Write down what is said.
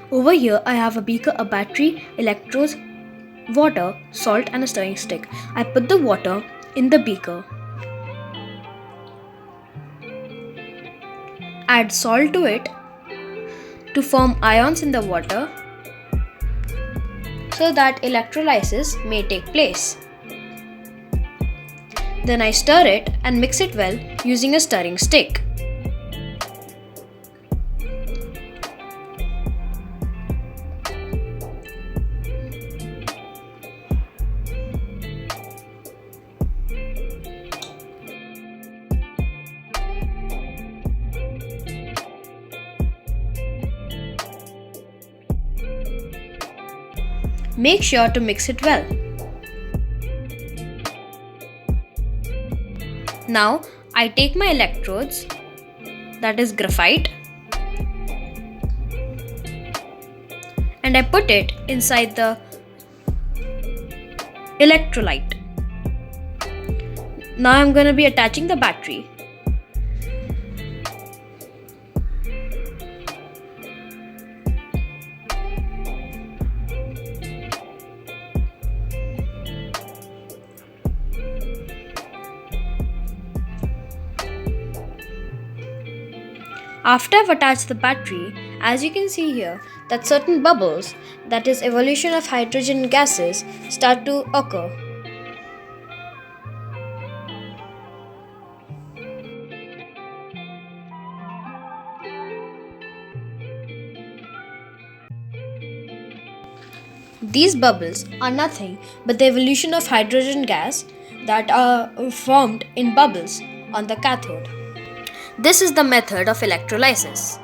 Over here I have a beaker, a battery, electrodes, water, salt and a stirring stick. I put the water in the beaker, add salt to it to form ions in the water so that electrolysis may take place. Then I stir it and mix it well using a stirring stick. Make sure to mix it well. Now I take my electrodes, that is graphite, and I put it inside the electrolyte. Now I'm going to be attaching the battery. After I've attached the battery, as you can see here, that certain bubbles, that is evolution of hydrogen gases, start to occur. These bubbles are nothing but the evolution of hydrogen gas that are formed in bubbles on the cathode. This is the method of electrolysis.